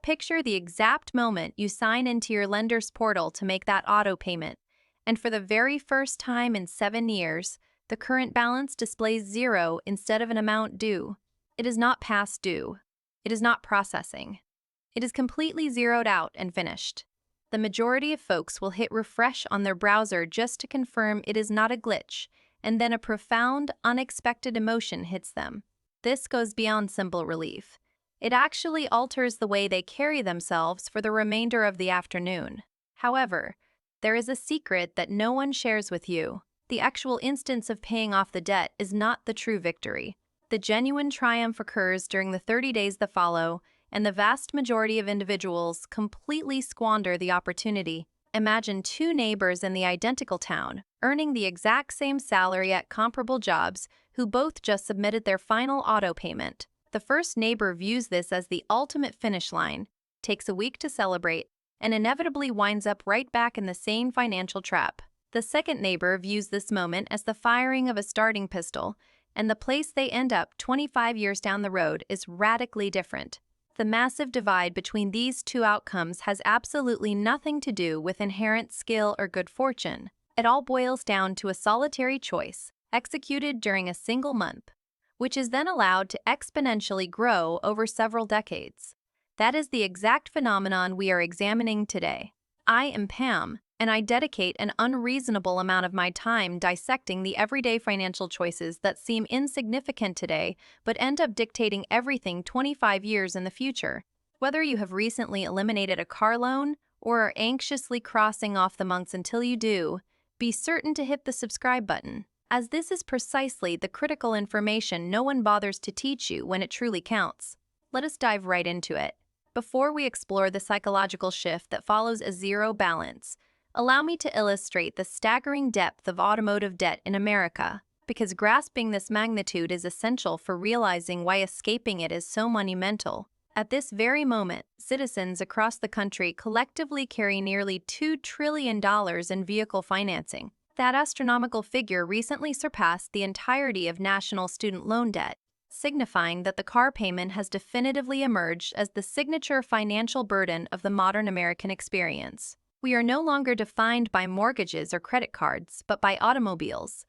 Picture the exact moment you sign into your lender's portal to make that auto payment, and for the very first time in 7 years, the current balance displays zero instead of an amount due. It is not past due. It is not processing. It is completely zeroed out and finished. The majority of folks will hit refresh on their browser just to confirm it is not a glitch, and then a profound, unexpected emotion hits them. This goes beyond simple relief. It actually alters the way they carry themselves for the remainder of the afternoon. However, there is a secret that no one shares with you. The actual instance of paying off the debt is not the true victory. The genuine triumph occurs during the 30 days that follow, and the vast majority of individuals completely squander the opportunity. Imagine two neighbors in the identical town, earning the exact same salary at comparable jobs, who both just submitted their final auto payment. The first neighbor views this as the ultimate finish line, takes a week to celebrate, and inevitably winds up right back in the same financial trap. The second neighbor views this moment as the firing of a starting pistol, and the place they end up 25 years down the road is radically different. The massive divide between these two outcomes has absolutely nothing to do with inherent skill or good fortune. It all boils down to a solitary choice, executed during a single month, which is then allowed to exponentially grow over several decades. That is the exact phenomenon we are examining today. I am Pam, and I dedicate an unreasonable amount of my time dissecting the everyday financial choices that seem insignificant today but end up dictating everything 25 years in the future. Whether you have recently eliminated a car loan or are anxiously crossing off the months until you do, be certain to hit the subscribe button, as this is precisely the critical information no one bothers to teach you when it truly counts. Let us dive right into it. Before we explore the psychological shift that follows a zero balance, allow me to illustrate the staggering depth of automotive debt in America, because grasping this magnitude is essential for realizing why escaping it is so monumental. At this very moment, citizens across the country collectively carry nearly $2 trillion in vehicle financing. That astronomical figure recently surpassed the entirety of national student loan debt, signifying that the car payment has definitively emerged as the signature financial burden of the modern American experience. We are no longer defined by mortgages or credit cards, but by automobiles.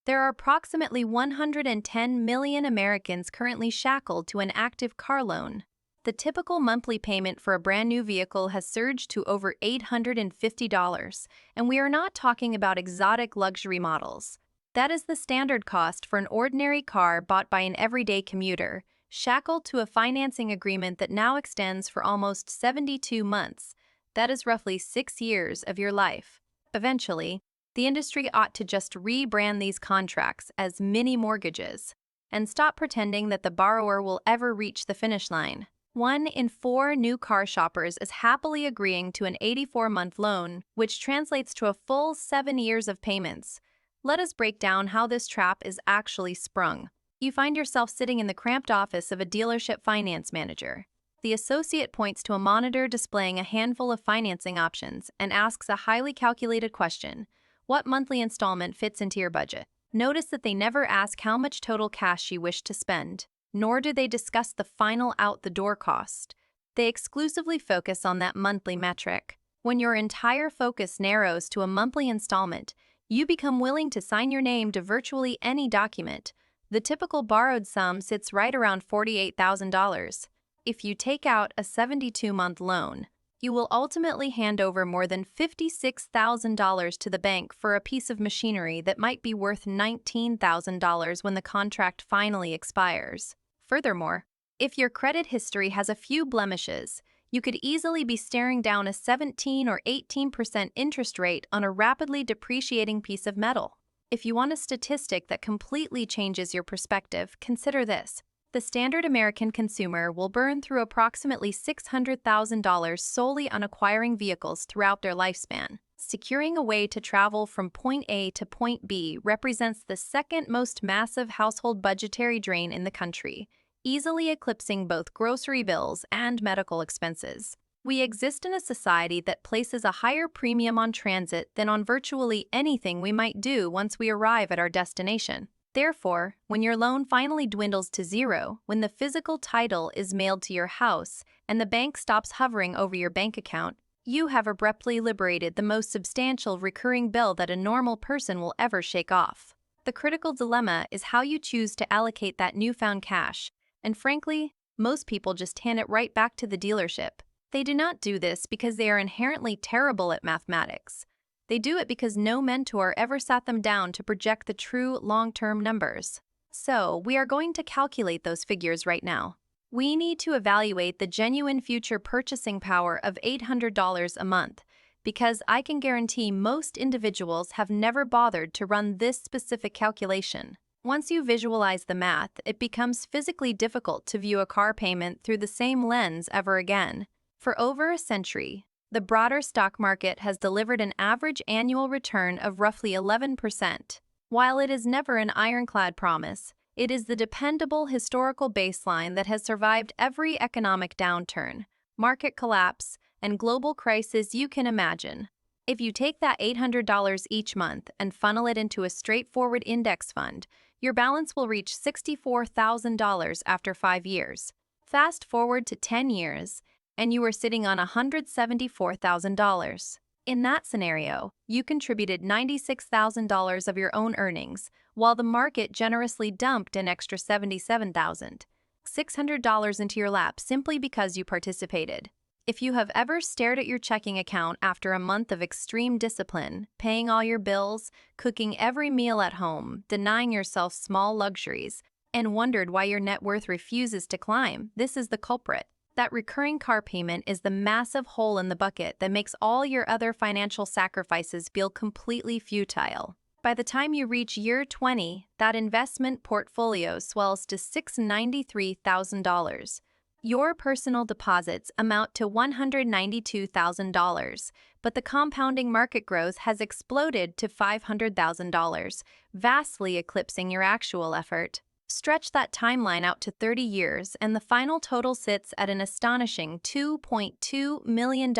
There are approximately 110 million Americans currently shackled to an active car loan. The typical monthly payment for a brand new vehicle has surged to over $850, and we are not talking about exotic luxury models. That is the standard cost for an ordinary car bought by an everyday commuter, shackled to a financing agreement that now extends for almost 72 months. That is roughly 6 years of your life. Eventually, the industry ought to just rebrand these contracts as mini mortgages and stop pretending that the borrower will ever reach the finish line. 1 in 4 new car shoppers is happily agreeing to an 84-month loan, which translates to a full 7 years of payments. Let us break down how this trap is actually sprung. You find yourself sitting in the cramped office of a dealership finance manager. The associate points to a monitor displaying a handful of financing options and asks a highly calculated question: what monthly installment fits into your budget? Notice that they never ask how much total cash you wish to spend, nor do they discuss the final out-the-door cost. They exclusively focus on that monthly metric. When your entire focus narrows to a monthly installment, you become willing to sign your name to virtually any document. The typical borrowed sum sits right around $48,000. If you take out a 72-month loan, you will ultimately hand over more than $56,000 to the bank for a piece of machinery that might be worth $19,000 when the contract finally expires. Furthermore, if your credit history has a few blemishes, you could easily be staring down a 17 or 18% interest rate on a rapidly depreciating piece of metal. If you want a statistic that completely changes your perspective, consider this. The standard American consumer will burn through approximately $600,000 solely on acquiring vehicles throughout their lifespan. Securing a way to travel from point A to point B represents the second most massive household budgetary drain in the country, easily eclipsing both grocery bills and medical expenses. We exist in a society that places a higher premium on transit than on virtually anything we might do once we arrive at our destination. Therefore, when your loan finally dwindles to zero, when the physical title is mailed to your house, and the bank stops hovering over your bank account, you have abruptly liberated the most substantial recurring bill that a normal person will ever shake off. The critical dilemma is how you choose to allocate that newfound cash, and frankly, most people just hand it right back to the dealership. They do not do this because they are inherently terrible at mathematics. They do it because no mentor ever sat them down to project the true long-term numbers. So, we are going to calculate those figures right now. We need to evaluate the genuine future purchasing power of $800 a month, because I can guarantee most individuals have never bothered to run this specific calculation. Once you visualize the math, it becomes physically difficult to view a car payment through the same lens ever again. For over a century, the broader stock market has delivered an average annual return of roughly 11%. While it is never an ironclad promise, it is the dependable historical baseline that has survived every economic downturn, market collapse, and global crisis you can imagine. If you take that $800 each month and funnel it into a straightforward index fund, your balance will reach $64,000 after 5 years. Fast forward to 10 years, and you are sitting on $174,000. In that scenario, you contributed $96,000 of your own earnings, while the market generously dumped an extra $77,600 into your lap simply because you participated. If you have ever stared at your checking account after a month of extreme discipline, paying all your bills, cooking every meal at home, denying yourself small luxuries, and wondered why your net worth refuses to climb, this is the culprit. That recurring car payment is the massive hole in the bucket that makes all your other financial sacrifices feel completely futile. By the time you reach year 20, that investment portfolio swells to $693,000. Your personal deposits amount to $192,000, but the compounding market growth has exploded to $500,000, vastly eclipsing your actual effort. Stretch that timeline out to 30 years, and the final total sits at an astonishing $2.2 million.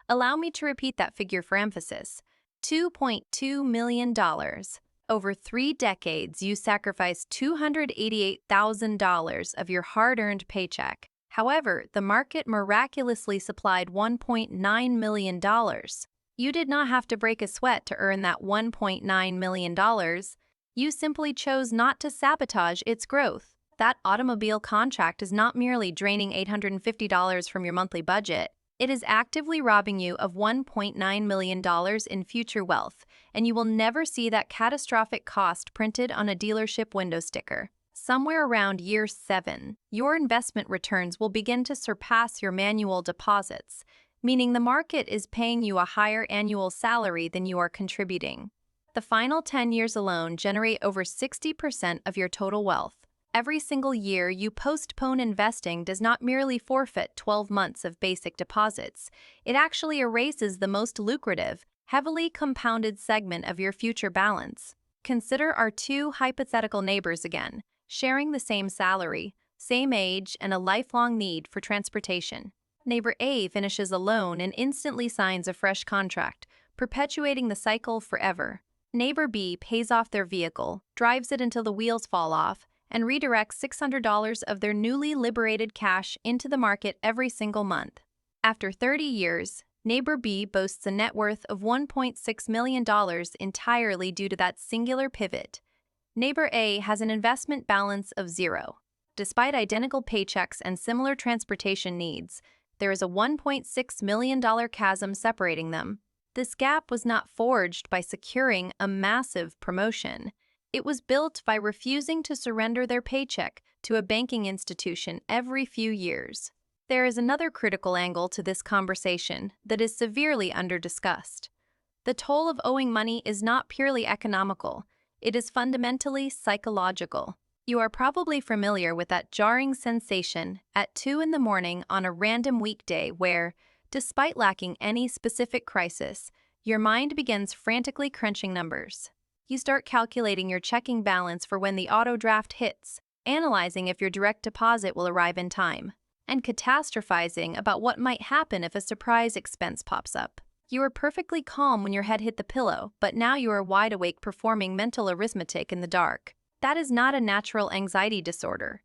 Allow me to repeat that figure for emphasis. $2.2 million. Over 3 decades, you sacrificed $288,000 of your hard-earned paycheck. However, the market miraculously supplied $1.9 million. You did not have to break a sweat to earn that $1.9 million. You simply chose not to sabotage its growth. That automobile contract is not merely draining $850 from your monthly budget. It is actively robbing you of $1.9 million in future wealth, and you will never see that catastrophic cost printed on a dealership window sticker. Somewhere around year 7, your investment returns will begin to surpass your manual deposits, meaning the market is paying you a higher annual salary than you are contributing. The final 10 years alone generate over 60% of your total wealth. Every single year you postpone investing does not merely forfeit 12 months of basic deposits. It actually erases the most lucrative, heavily compounded segment of your future balance. Consider our 2 hypothetical neighbors again, sharing the same salary, same age, and a lifelong need for transportation. Neighbor A finishes a loan and instantly signs a fresh contract, perpetuating the cycle forever. Neighbor B pays off their vehicle, drives it until the wheels fall off, and redirects $600 of their newly liberated cash into the market every single month. After 30 years, Neighbor B boasts a net worth of $1.6 million entirely due to that singular pivot. Neighbor A has an investment balance of 0. Despite identical paychecks and similar transportation needs, there is a $1.6 million chasm separating them. This gap was not forged by securing a massive promotion. It was built by refusing to surrender their paycheck to a banking institution every few years. There is another critical angle to this conversation that is severely under-discussed. The toll of owing money is not purely economical. It is fundamentally psychological. You are probably familiar with that jarring sensation at 2 in the morning on a random weekday where, despite lacking any specific crisis, your mind begins frantically crunching numbers. You start calculating your checking balance for when the auto draft hits, analyzing if your direct deposit will arrive in time, and catastrophizing about what might happen if a surprise expense pops up. You were perfectly calm when your head hit the pillow, but now you are wide awake performing mental arithmetic in the dark. That is not a natural anxiety disorder.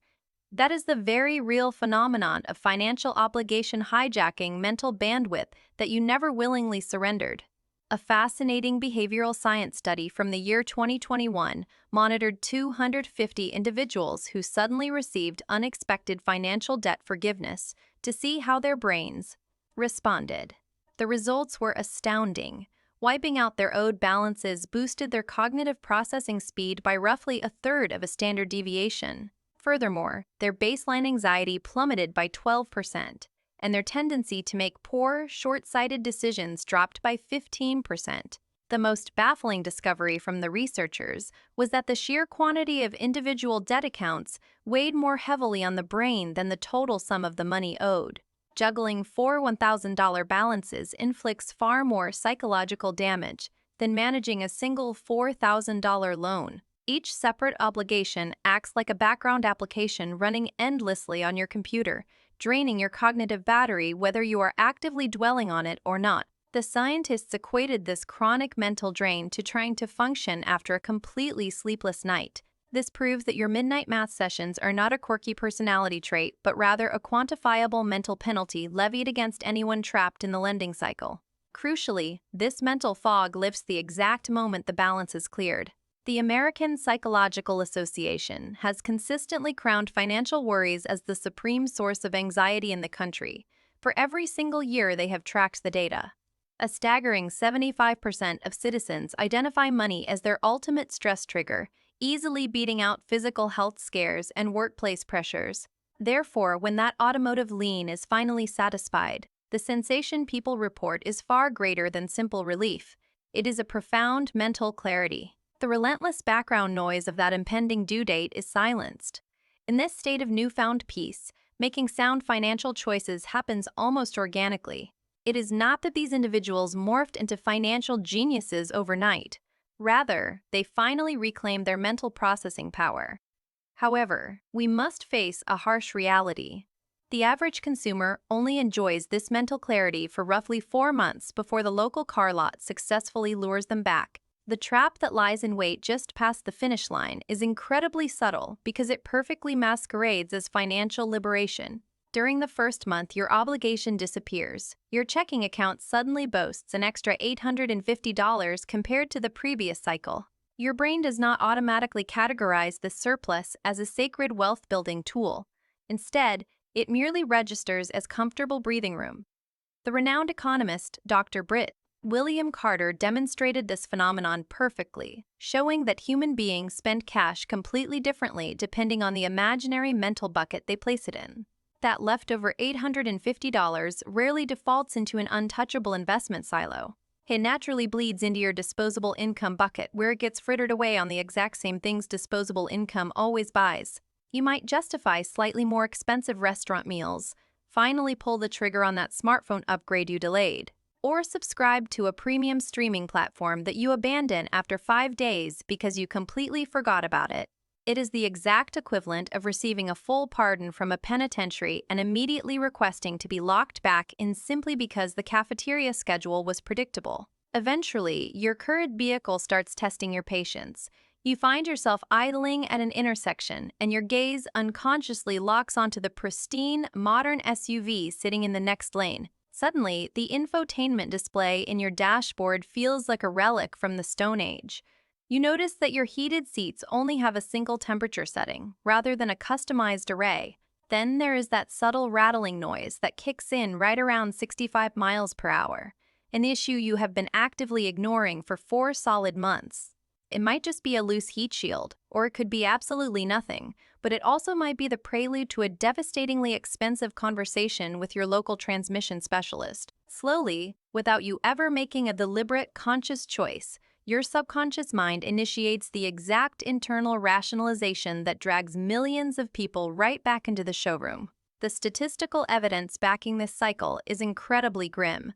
That is the very real phenomenon of financial obligation hijacking mental bandwidth that you never willingly surrendered. A fascinating behavioral science study from the year 2021 monitored 250 individuals who suddenly received unexpected financial debt forgiveness to see how their brains responded. The results were astounding. Wiping out their owed balances boosted their cognitive processing speed by roughly a third of a standard deviation. Furthermore, their baseline anxiety plummeted by 12%, and their tendency to make poor, short-sighted decisions dropped by 15%. The most baffling discovery from the researchers was that the sheer quantity of individual debt accounts weighed more heavily on the brain than the total sum of the money owed. Juggling four $1,000 balances inflicts far more psychological damage than managing a single $4,000 loan. Each separate obligation acts like a background application running endlessly on your computer, draining your cognitive battery whether you are actively dwelling on it or not. The scientists equated this chronic mental drain to trying to function after a completely sleepless night. This proves that your midnight math sessions are not a quirky personality trait, but rather a quantifiable mental penalty levied against anyone trapped in the lending cycle. Crucially, this mental fog lifts the exact moment the balance is cleared. The American Psychological Association has consistently crowned financial worries as the supreme source of anxiety in the country. For every single year they have tracked the data. A staggering 75% of citizens identify money as their ultimate stress trigger, easily beating out physical health scares and workplace pressures. Therefore, when that automotive lien is finally satisfied, the sensation people report is far greater than simple relief. It is a profound mental clarity. The relentless background noise of that impending due date is silenced. In this state of newfound peace, making sound financial choices happens almost organically. It is not that these individuals morphed into financial geniuses overnight. Rather, they finally reclaim their mental processing power. However, we must face a harsh reality. The average consumer only enjoys this mental clarity for roughly 4 months before the local car lot successfully lures them back. The trap that lies in wait just past the finish line is incredibly subtle because it perfectly masquerades as financial liberation. During the first month, your obligation disappears. Your checking account suddenly boasts an extra $850 compared to the previous cycle. Your brain does not automatically categorize this surplus as a sacred wealth-building tool. Instead, it merely registers as comfortable breathing room. The renowned economist, Dr. William Carter demonstrated this phenomenon perfectly, showing that human beings spend cash completely differently depending on the imaginary mental bucket they place it in. That leftover $850 rarely defaults into an untouchable investment silo. It naturally bleeds into your disposable income bucket where it gets frittered away on the exact same things disposable income always buys. You might justify slightly more expensive restaurant meals, finally pull the trigger on that smartphone upgrade you delayed, or subscribe to a premium streaming platform that you abandon after 5 days because you completely forgot about it. It is the exact equivalent of receiving a full pardon from a penitentiary and immediately requesting to be locked back in simply because the cafeteria schedule was predictable. Eventually, your current vehicle starts testing your patience. You find yourself idling at an intersection, and your gaze unconsciously locks onto the pristine, modern SUV sitting in the next lane. Suddenly, the infotainment display in your dashboard feels like a relic from the Stone Age. You notice that your heated seats only have a single temperature setting, rather than a customized array. Then there is that subtle rattling noise that kicks in right around 65 miles per hour, an issue you have been actively ignoring for 4 solid months. It might just be a loose heat shield, or it could be absolutely nothing, but it also might be the prelude to a devastatingly expensive conversation with your local transmission specialist. Slowly, without you ever making a deliberate, conscious choice, your subconscious mind initiates the exact internal rationalization that drags millions of people right back into the showroom. The statistical evidence backing this cycle is incredibly grim.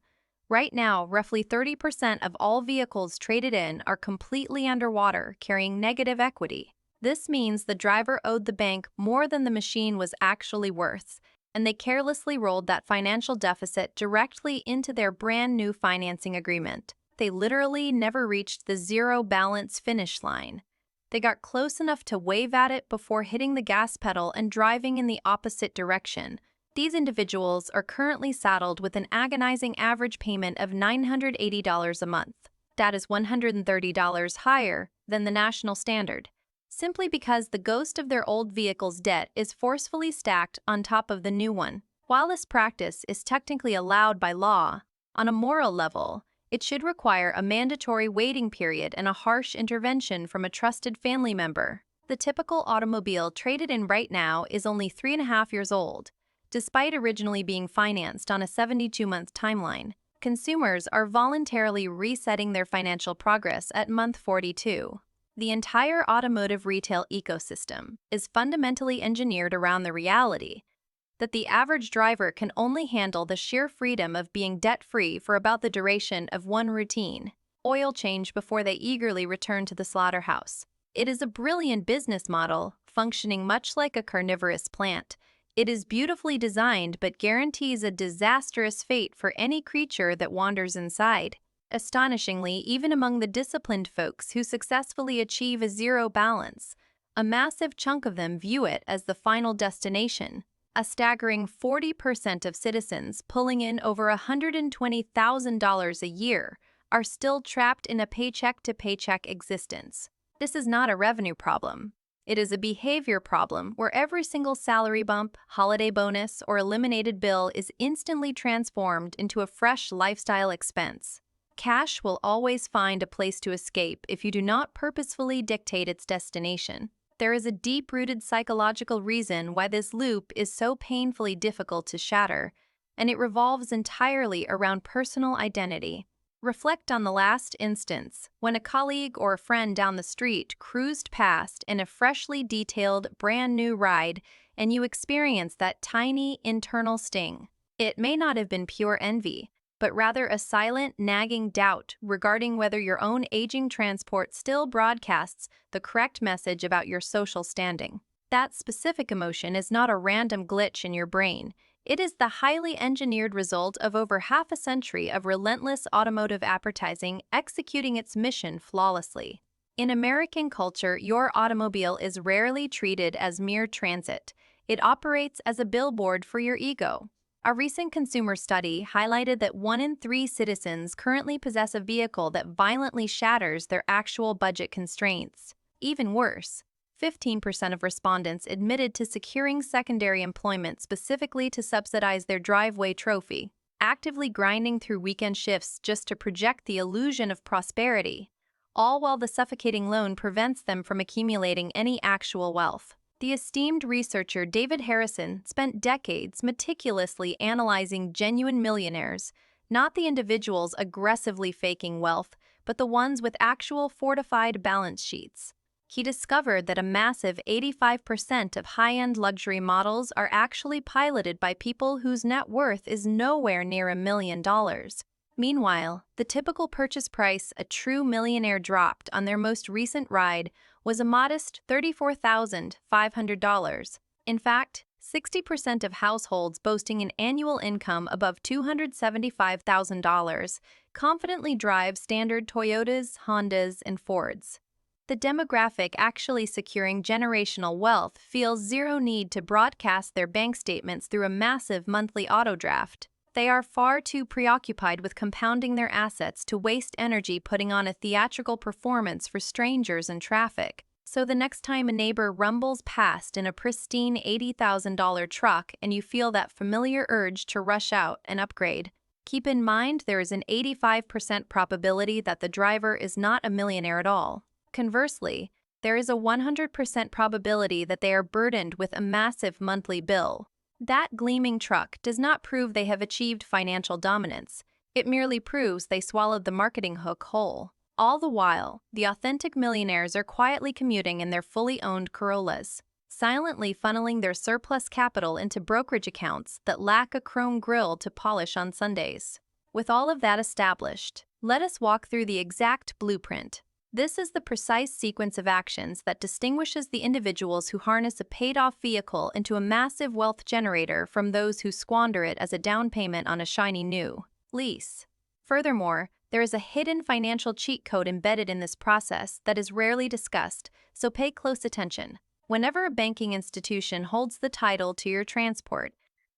Right now, roughly 30% of all vehicles traded in are completely underwater, carrying negative equity. This means the driver owed the bank more than the machine was actually worth, and they carelessly rolled that financial deficit directly into their brand new financing agreement. They literally never reached the zero balance finish line. They got close enough to wave at it before hitting the gas pedal and driving in the opposite direction. These individuals are currently saddled with an agonizing average payment of $980 a month. That is $130 higher than the national standard, simply because the ghost of their old vehicle's debt is forcefully stacked on top of the new one. While this practice is technically allowed by law, on a moral level, it should require a mandatory waiting period and a harsh intervention from a trusted family member. The typical automobile traded in right now is only 3.5 years old. Despite originally being financed on a 72-month timeline, consumers are voluntarily resetting their financial progress at month 42. The entire automotive retail ecosystem is fundamentally engineered around the reality that the average driver can only handle the sheer freedom of being debt-free for about the duration of one routine oil change before they eagerly return to the slaughterhouse. It is a brilliant business model, functioning much like a carnivorous plant. It is beautifully designed but guarantees a disastrous fate for any creature that wanders inside. Astonishingly, even among the disciplined folks who successfully achieve a zero balance, a massive chunk of them view it as the final destination. A staggering 40% of citizens pulling in over $120,000 a year are still trapped in a paycheck-to-paycheck existence. This is not a revenue problem. It is a behavior problem where every single salary bump, holiday bonus, or eliminated bill is instantly transformed into a fresh lifestyle expense. Cash will always find a place to escape if you do not purposefully dictate its destination. There is a deep-rooted psychological reason why this loop is so painfully difficult to shatter, and it revolves entirely around personal identity. Reflect on the last instance, when a colleague or a friend down the street cruised past in a freshly detailed, brand-new ride, and you experienced that tiny internal sting. It may not have been pure envy, but rather a silent, nagging doubt regarding whether your own aging transport still broadcasts the correct message about your social standing. That specific emotion is not a random glitch in your brain. It is the highly engineered result of over half a century of relentless automotive advertising executing its mission flawlessly. In American culture, your automobile is rarely treated as mere transit. It operates as a billboard for your ego. A recent consumer study highlighted that 1 in 3 citizens currently possess a vehicle that violently shatters their actual budget constraints. Even worse, 15% of respondents admitted to securing secondary employment specifically to subsidize their driveway trophy, actively grinding through weekend shifts just to project the illusion of prosperity, all while the suffocating loan prevents them from accumulating any actual wealth. The esteemed researcher David Harrison spent decades meticulously analyzing genuine millionaires, not the individuals aggressively faking wealth, but the ones with actual fortified balance sheets. He discovered that a massive 85% of high-end luxury models are actually piloted by people whose net worth is nowhere near $1 million. Meanwhile, the typical purchase price a true millionaire dropped on their most recent ride was a modest $34,500. In fact, 60% of households boasting an annual income above $275,000 confidently drive standard Toyotas, Hondas, and Fords. The demographic actually securing generational wealth feels zero need to broadcast their bank statements through a massive monthly auto draft. They are far too preoccupied with compounding their assets to waste energy putting on a theatrical performance for strangers in traffic. So the next time a neighbor rumbles past in a pristine $80,000 truck and you feel that familiar urge to rush out and upgrade, keep in mind there is an 85% probability that the driver is not a millionaire at all. Conversely, there is a 100% probability that they are burdened with a massive monthly bill. That gleaming truck does not prove they have achieved financial dominance. It merely proves they swallowed the marketing hook whole. All the while, the authentic millionaires are quietly commuting in their fully owned Corollas, silently funneling their surplus capital into brokerage accounts that lack a chrome grille to polish on Sundays. With all of that established, let us walk through the exact blueprint. This is the precise sequence of actions that distinguishes the individuals who harness a paid-off vehicle into a massive wealth generator from those who squander it as a down payment on a shiny new lease. Furthermore, There is a hidden financial cheat code embedded in this process that is rarely discussed, so pay close attention. Whenever a banking institution holds the title to your transport,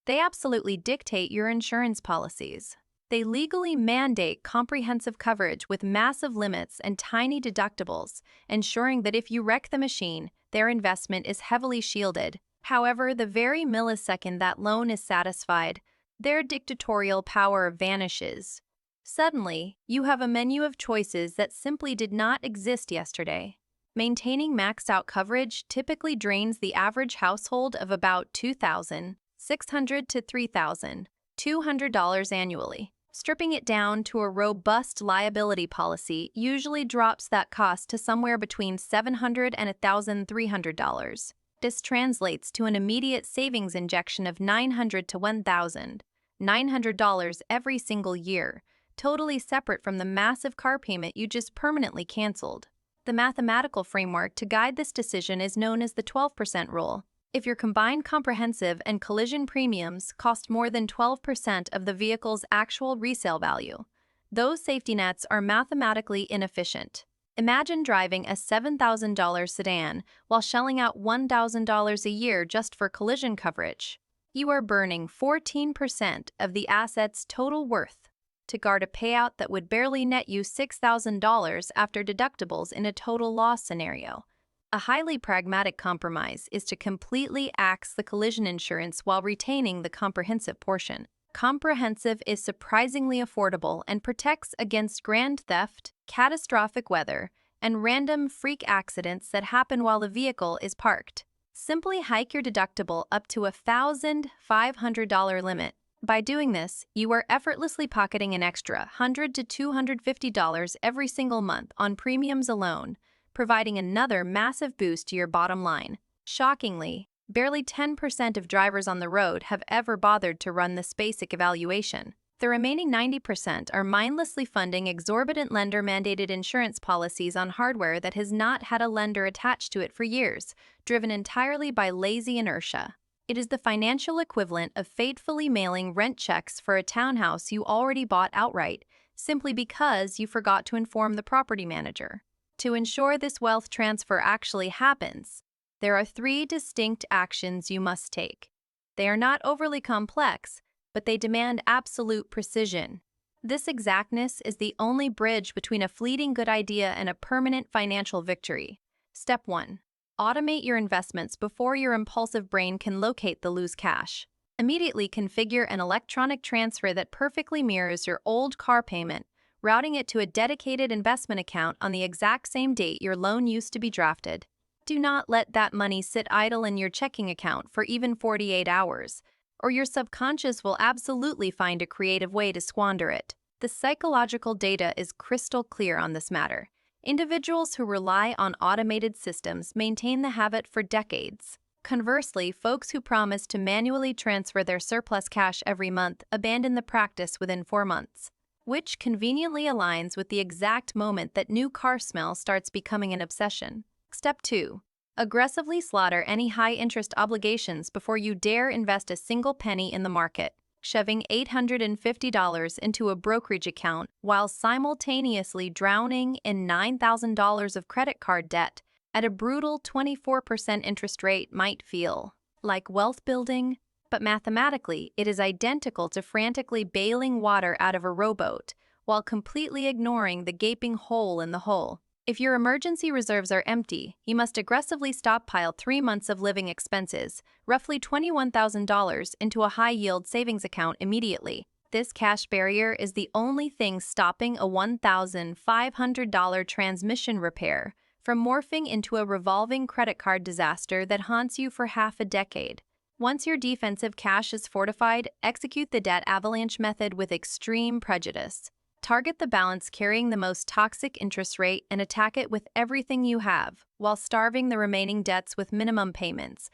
they absolutely dictate your insurance policies. They legally mandate comprehensive coverage with massive limits and tiny deductibles, ensuring that if you wreck the machine, their investment is heavily shielded. However, the very millisecond that loan is satisfied, their dictatorial power vanishes. Suddenly, you have a menu of choices that simply did not exist yesterday. Maintaining maxed-out coverage typically drains the average household of about $2,600 to $3,200 annually. Stripping it down to a robust liability policy usually drops that cost to somewhere between $700 and $1,300. This translates to an immediate savings injection of $900 to $1,900 every single year, totally separate from the massive car payment you just permanently canceled. The mathematical framework to guide this decision is known as the 12% rule. If your combined comprehensive and collision premiums cost more than 12% of the vehicle's actual resale value, those safety nets are mathematically inefficient. Imagine driving a $7,000 sedan while shelling out $1,000 a year just for collision coverage. You are burning 14% of the asset's total worth to guard a payout that would barely net you $6,000 after deductibles in a total loss scenario. A highly pragmatic compromise is to completely axe the collision insurance while retaining the comprehensive portion. Comprehensive is surprisingly affordable and protects against grand theft, catastrophic weather, and random freak accidents that happen while the vehicle is parked. Simply hike your deductible up to a $1,500 limit. By doing this, you are effortlessly pocketing an extra $100 to $250 every single month on premiums alone, providing another massive boost to your bottom line. Shockingly, barely 10% of drivers on the road have ever bothered to run this basic evaluation. The remaining 90% are mindlessly funding exorbitant lender-mandated insurance policies on hardware that has not had a lender attached to it for years, driven entirely by lazy inertia. It is the financial equivalent of fatefully mailing rent checks for a townhouse you already bought outright, simply because you forgot to inform the property manager. To ensure this wealth transfer actually happens, there are 3 distinct actions you must take. They are not overly complex, but they demand absolute precision. This exactness is the only bridge between a fleeting good idea and a permanent financial victory. Step 1. Automate your investments before your impulsive brain can locate the loose cash. Immediately configure an electronic transfer that perfectly mirrors your old car payment, routing it to a dedicated investment account on the exact same date your loan used to be drafted. Do not let that money sit idle in your checking account for even 48 hours, or your subconscious will absolutely find a creative way to squander it. The psychological data is crystal clear on this matter. Individuals who rely on automated systems maintain the habit for decades. Conversely, folks who promise to manually transfer their surplus cash every month abandon the practice within 4 months, which conveniently aligns with the exact moment that new car smell starts becoming an obsession. Step 2. Aggressively slaughter any high-interest obligations before you dare invest a single penny in the market, shoving $850 into a brokerage account while simultaneously drowning in $9,000 of credit card debt at a brutal 24% interest rate might feel like wealth building, but mathematically it is identical to frantically bailing water out of a rowboat while completely ignoring the gaping hole in the hull. If your emergency reserves are empty, you must aggressively stockpile 3 months of living expenses, roughly $21,000, into a high-yield savings account immediately. This cash barrier is the only thing stopping a $1,500 transmission repair from morphing into a revolving credit card disaster that haunts you for half a decade. Once your defensive cash is fortified, execute the debt avalanche method with extreme prejudice. Target the balance carrying the most toxic interest rate and attack it with everything you have, while starving the remaining debts with minimum payments.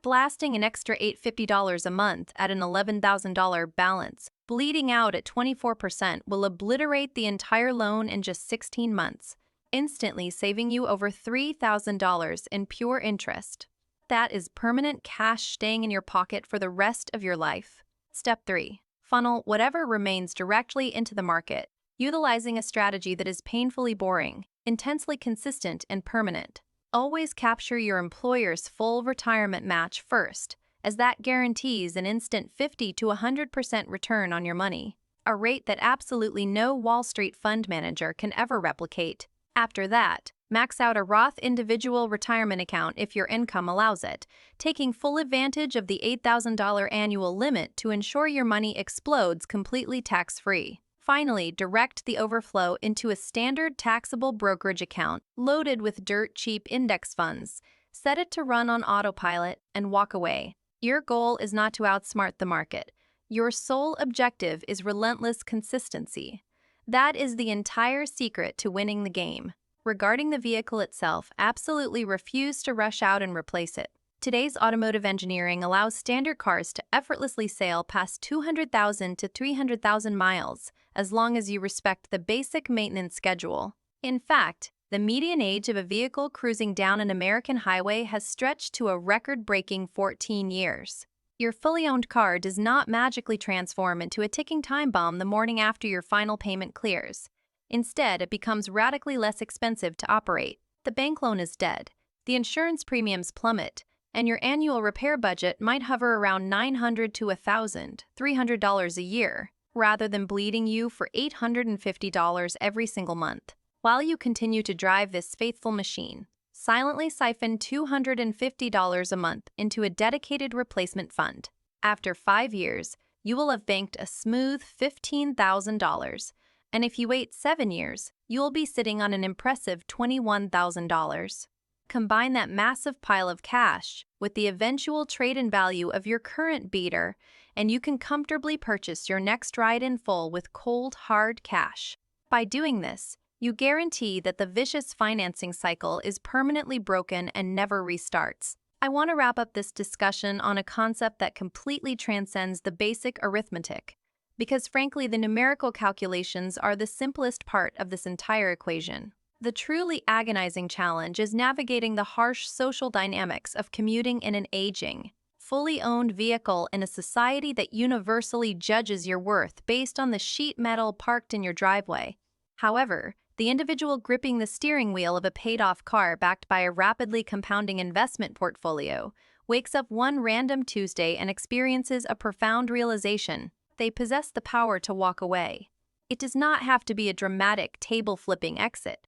Blasting an extra $850 a month at an $11,000 balance, bleeding out at 24% will obliterate the entire loan in just 16 months, instantly saving you over $3,000 in pure interest. That is permanent cash staying in your pocket for the rest of your life. Step 3. Funnel whatever remains directly into the market. utilizing a strategy that is painfully boring, intensely consistent, and permanent. Always capture your employer's full retirement match first, as that guarantees an instant 50 to 100% return on your money, a rate that absolutely no Wall Street fund manager can ever replicate. After that, max out a Roth individual retirement account if your income allows it, taking full advantage of the $8,000 annual limit to ensure your money explodes completely tax-free. Finally, direct the overflow into a standard taxable brokerage account loaded with dirt-cheap index funds. Set it to run on autopilot and walk away. Your goal is not to outsmart the market. Your sole objective is relentless consistency. That is the entire secret to winning the game. Regarding the vehicle itself, absolutely refuse to rush out and replace it. Today's automotive engineering allows standard cars to effortlessly sail past 200,000 to 300,000 miles, as long as you respect the basic maintenance schedule. In fact, the median age of a vehicle cruising down an American highway has stretched to a record-breaking 14 years. Your fully owned car does not magically transform into a ticking time bomb the morning after your final payment clears. Instead, it becomes radically less expensive to operate. The bank loan is dead, the insurance premiums plummet, and your annual repair budget might hover around $900 to $1,300 a year, rather than bleeding you for $850 every single month. While you continue to drive this faithful machine, silently siphon $250 a month into a dedicated replacement fund. After 5 years, you will have banked a smooth $15,000, and if you wait 7 years, you will be sitting on an impressive $21,000. Combine that massive pile of cash with the eventual trade-in value of your current beater, and you can comfortably purchase your next ride in full with cold, hard cash. By doing this, you guarantee that the vicious financing cycle is permanently broken and never restarts. I want to wrap up this discussion on a concept that completely transcends the basic arithmetic, because frankly, the numerical calculations are the simplest part of this entire equation. The truly agonizing challenge is navigating the harsh social dynamics of commuting in an aging, fully owned vehicle in a society that universally judges your worth based on the sheet metal parked in your driveway. However, the individual gripping the steering wheel of a paid-off car backed by a rapidly compounding investment portfolio wakes up one random Tuesday and experiences a profound realization: they possess the power to walk away. It does not have to be a dramatic, table-flipping exit.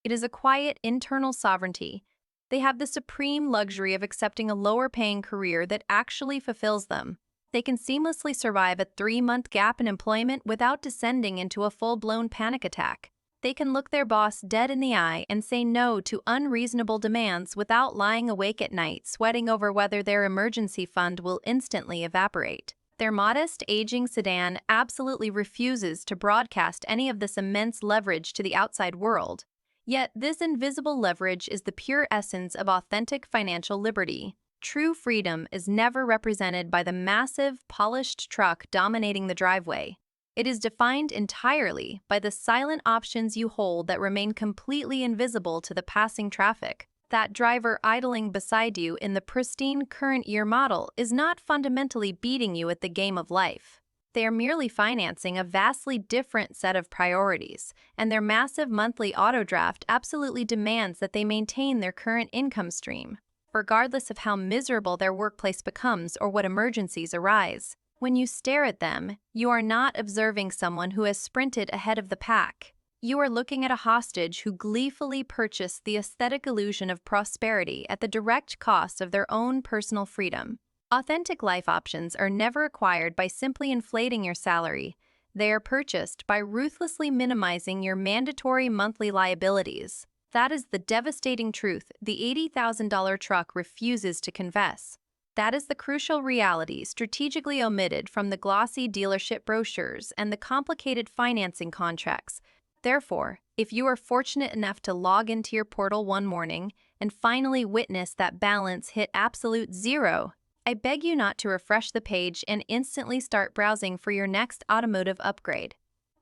It is a quiet, internal sovereignty. They have the supreme luxury of accepting a lower-paying career that actually fulfills them. They can seamlessly survive a 3-month gap in employment without descending into a full-blown panic attack. They can look their boss dead in the eye and say no to unreasonable demands without lying awake at night sweating over whether their emergency fund will instantly evaporate. Their modest, aging sedan absolutely refuses to broadcast any of this immense leverage to the outside world. Yet this invisible leverage is the pure essence of authentic financial liberty. True freedom is never represented by the massive, polished truck dominating the driveway. It is defined entirely by the silent options you hold that remain completely invisible to the passing traffic. That driver idling beside you in the pristine current year model is not fundamentally beating you at the game of life. They are merely financing a vastly different set of priorities, and their massive monthly auto draft absolutely demands that they maintain their current income stream, regardless of how miserable their workplace becomes or what emergencies arise. When you stare at them, you are not observing someone who has sprinted ahead of the pack. You are looking at a hostage who gleefully purchased the aesthetic illusion of prosperity at the direct cost of their own personal freedom. Authentic life options are never acquired by simply inflating your salary. They are purchased by ruthlessly minimizing your mandatory monthly liabilities. That is the devastating truth the $80,000 truck refuses to confess. That is the crucial reality strategically omitted from the glossy dealership brochures and the complicated financing contracts. Therefore, if you are fortunate enough to log into your portal one morning and finally witness that balance hit absolute zero, I beg you not to refresh the page and instantly start browsing for your next automotive upgrade.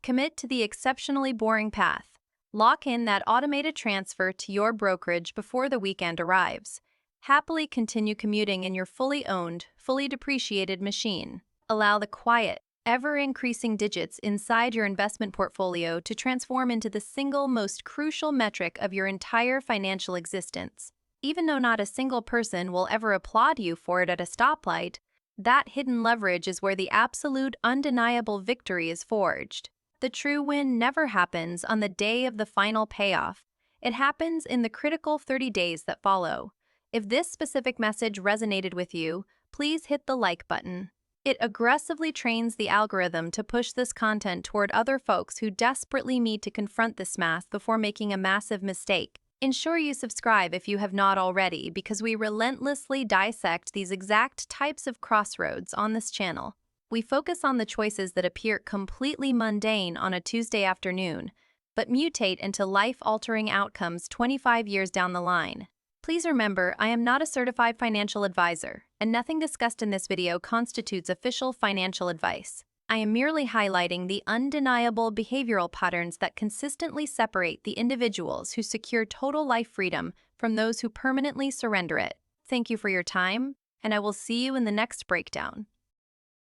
Commit to the exceptionally boring path. Lock in that automated transfer to your brokerage before the weekend arrives. Happily continue commuting in your fully owned, fully depreciated machine. Allow the quiet, ever-increasing digits inside your investment portfolio to transform into the single most crucial metric of your entire financial existence. Even though not a single person will ever applaud you for it at a stoplight, that hidden leverage is where the absolute undeniable victory is forged. The true win never happens on the day of the final payoff. It happens in the critical 30 days that follow. If this specific message resonated with you, please hit the like button. It aggressively trains the algorithm to push this content toward other folks who desperately need to confront this math before making a massive mistake. Ensure you subscribe if you have not already, because we relentlessly dissect these exact types of crossroads on this channel. We focus on the choices that appear completely mundane on a Tuesday afternoon, but mutate into life-altering outcomes 25 years down the line. Please remember, I am not a certified financial advisor, and nothing discussed in this video constitutes official financial advice. I am merely highlighting the undeniable behavioral patterns that consistently separate the individuals who secure total life freedom from those who permanently surrender it. Thank you for your time, and I will see you in the next breakdown.